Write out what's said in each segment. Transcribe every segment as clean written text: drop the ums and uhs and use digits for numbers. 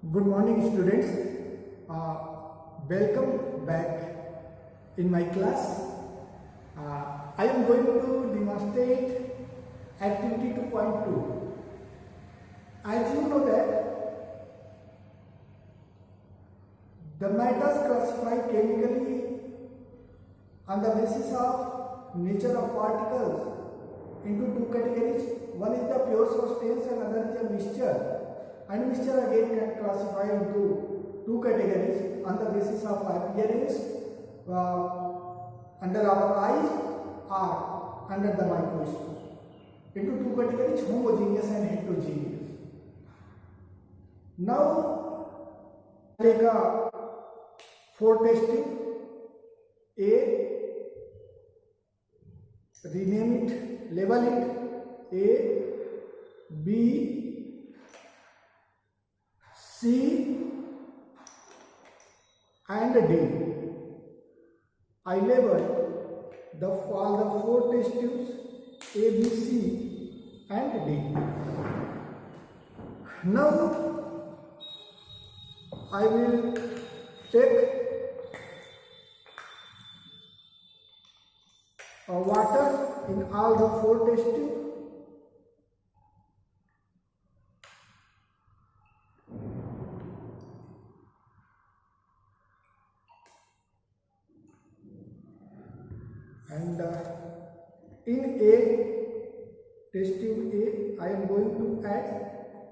Good morning, students. Uh, Welcome back in my class. I am going to demonstrate activity 2.2. As you know that the matters classified chemically on the basis of nature of particles into two categories. One is the pure substance and other is a mixture. And mixture again can classify into two categories on the basis of appearance under our eyes or under the microscope. Into two categories, homogeneous and heterogeneous. Now take a for testing. A, rename it, label it A, B, C and D. I label all the four test tubes A, B, C and D. Now I will take water in all the four test tubes. And in A, test tube A, I am going to add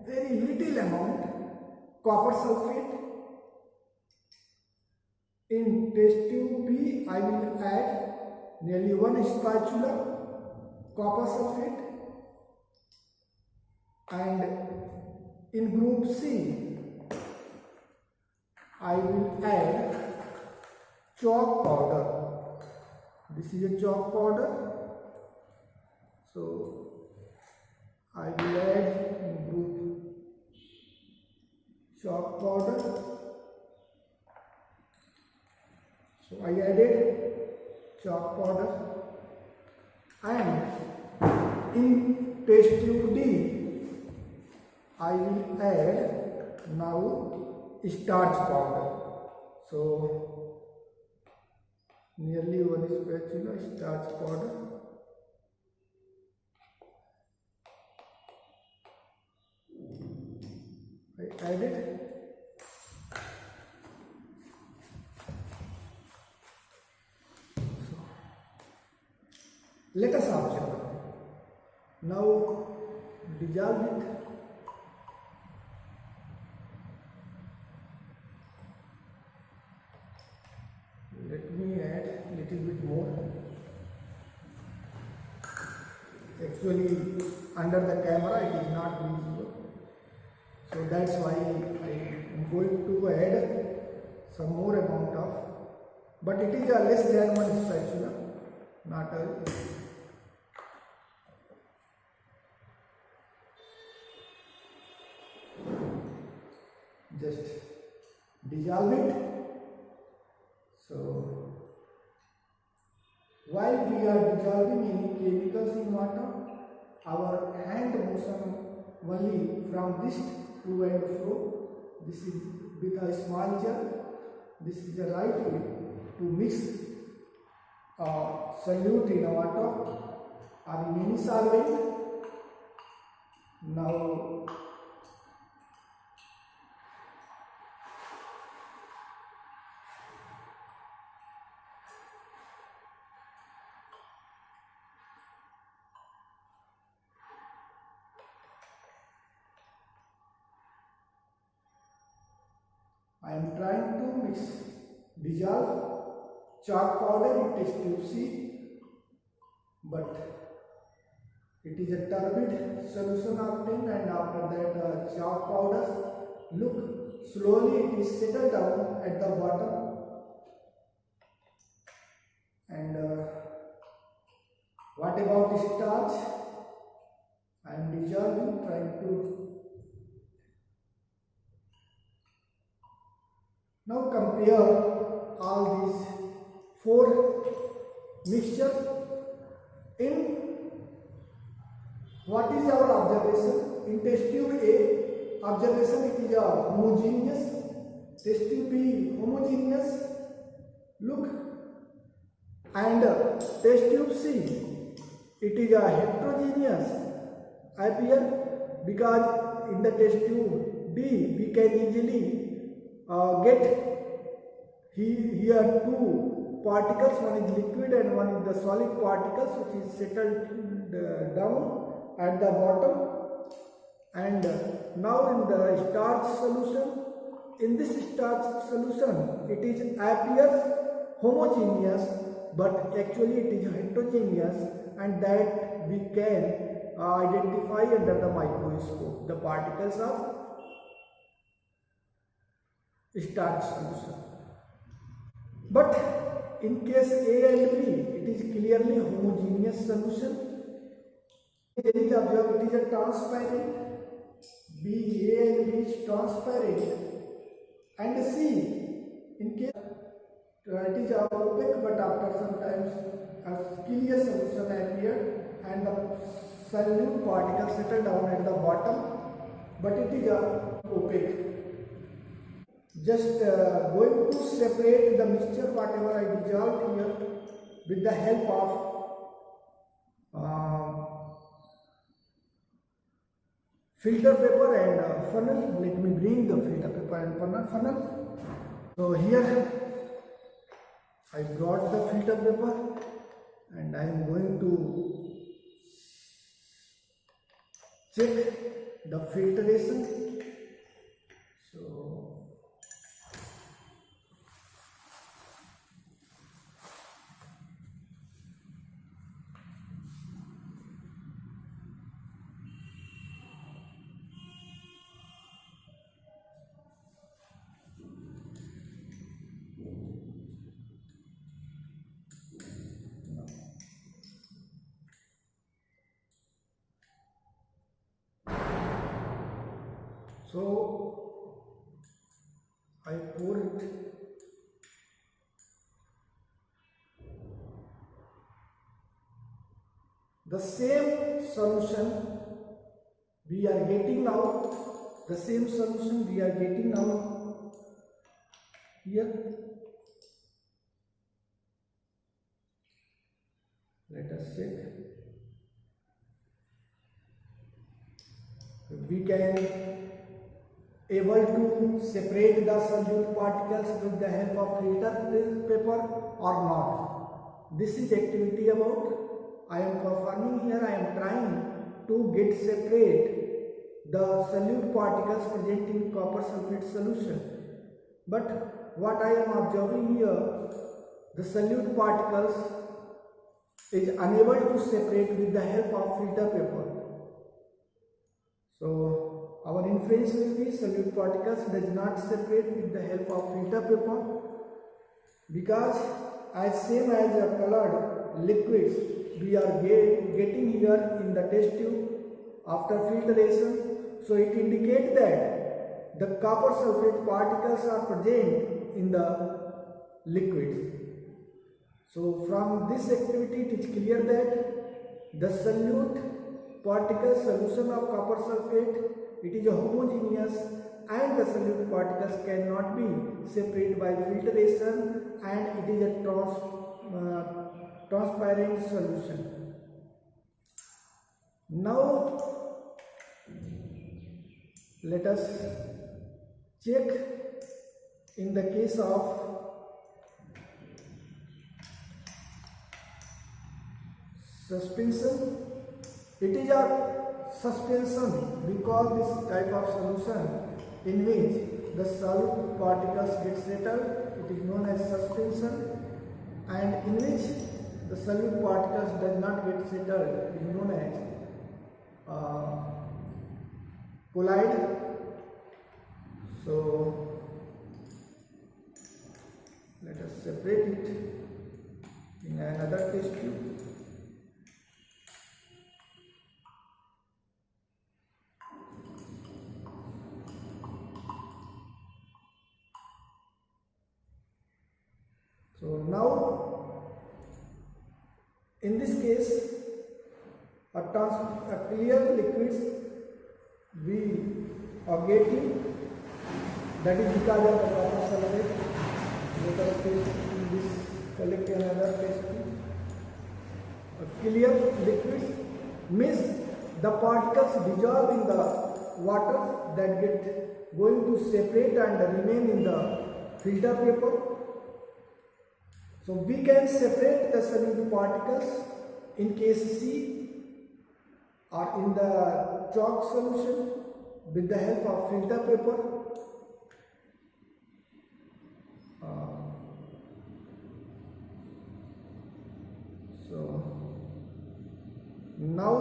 very little amount copper sulfate. In test tube B, I will add nearly 1 spatula copper sulfate. And in group C, I will add chalk powder. This is a chalk powder, so I will add in group chalk powder. So I added chalk powder, and in test tube D, I will add now starch powder. So nearly 1 spatula starch powder. I added. So let us observe. Now dissolve it. Let me add a little bit more. Actually, under the camera it is not visible, so that's why I am going to add some more amount of, but it is a less than 1 spatula, not a. Just dissolve it. So while we are dissolving any chemicals in water, our hand motion only from this to and fro. This is with a small jar. This is the right way to mix solute in water or in any solvent. Now I am trying to mix, dissolve chalk powder in test tube C, but it is a turbid solution obtained, and after that chalk powder, look, slowly it is settled down at the bottom. And what about starch? I am dissolving, trying to. Now compare all these four mixture. In what is our observation? In test tube A, observation, it is a homogeneous. Test tube B homogeneous. Look. And test tube C, it is a heterogeneous appear, because in the test tube B we can easily get here two particles, one is liquid and one is the solid particles, which is settled down at the bottom. And now in the starch solution, in this starch solution, it is appears homogeneous, but actually it is heterogeneous, and that we can identify under the microscope the particles of starch solution. But in case A and B, it is clearly homogeneous solution. There is observed it is a transparent. B, A and B is transparent. And C, in case it is opaque, but after some times a clear solution appeared and the solute particles settle down at the bottom, but it is opaque. Just going to separate the mixture whatever I dissolved here with the help of filter paper and funnel. Let me bring the filter paper and funnel. So here I brought the filter paper and I am going to check the filtration. So I pour it. The same solution we are getting now, the same solution we are getting now here. Let us check. We can able to separate the solute particles with the help of filter paper or not. This is activity about I am performing here. I am trying to get separate the solute particles present in copper sulfate solution. But what I am observing here, the solute particles is unable to separate with the help of filter paper. So our inference will be solute particles does not separate with the help of filter paper, because as same as a colored liquids we are getting here in the test tube after filtration. So it indicates that the copper sulfate particles are present in the liquids. So from this activity it is clear that the solute particle solution of copper sulfate, it is a homogeneous and the solute particles cannot be separated by filtration, and it is a transparent solution. Now let us check in the case of suspension. It is a suspension. We call this type of solution in which the solute particles get settled. It is known as suspension, and in which the solute particles does not get settled. It is known as colloid. So let us separate it in another test tube. So now in this case a clear liquids we or getting, that is because of the copper sulfate. Let us take this, collect another test tube. Clear liquids means the particles dissolve in the water that get going to separate and remain in the filter paper. So we can separate the soluble particles in case C or in the chalk solution with the help of filter paper. So now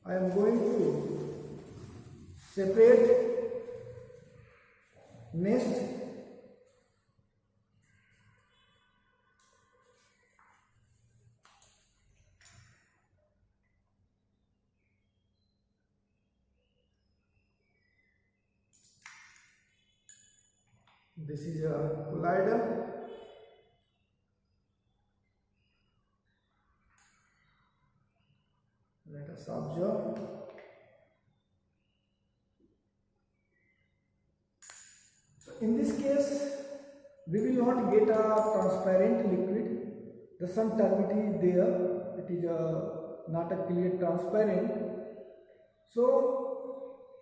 I am going to separate next this is a colloidal. Let us observe. So in this case, we will not get a transparent liquid. The some turbidity is there. It is not a clear transparent. So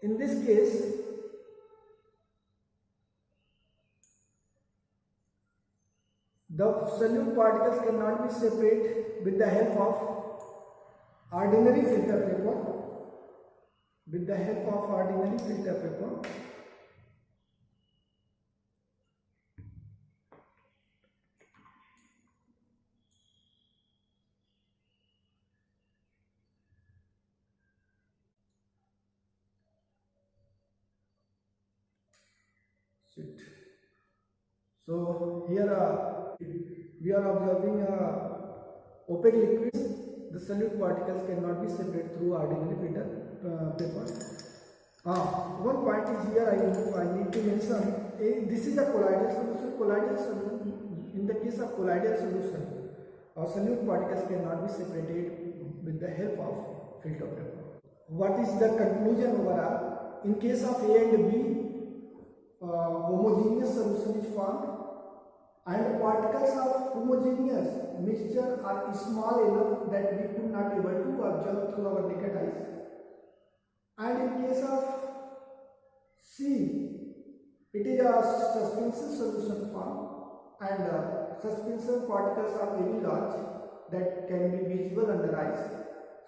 in this case, the solute particles cannot be separated with the help of ordinary filter paper. With the help of ordinary filter paper. So here we are observing opaque liquids. The solute particles cannot be separated through ordinary filter paper. One point is here I need to mention. This is a colloidal solution. Colloidal solution. In the case of colloidal solution, solute particles cannot be separated with the help of filter paper. What is the conclusion overall? In case of A and B, homogeneous solution is formed, and particles of homogeneous mixture are small enough that we could not able to observe through our naked eyes. And in case of C, it is a suspension solution form, and suspension particles are very large that can be visible under eyes,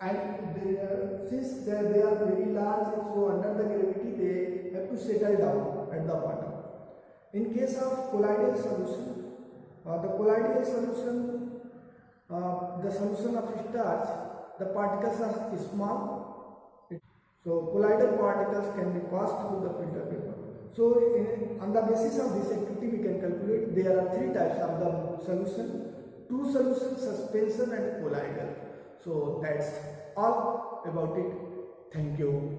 and since they are very large, so under the gravity they have to settle down at the bottom. In case of colloidal solution, the colloidal solution, the solution of starch, the particles are small. So colloidal particles can be passed through the filter paper. So on the basis of this activity, we can calculate there are three types of the solution: two solutions, suspension and colloidal. So that's all about it. Thank you.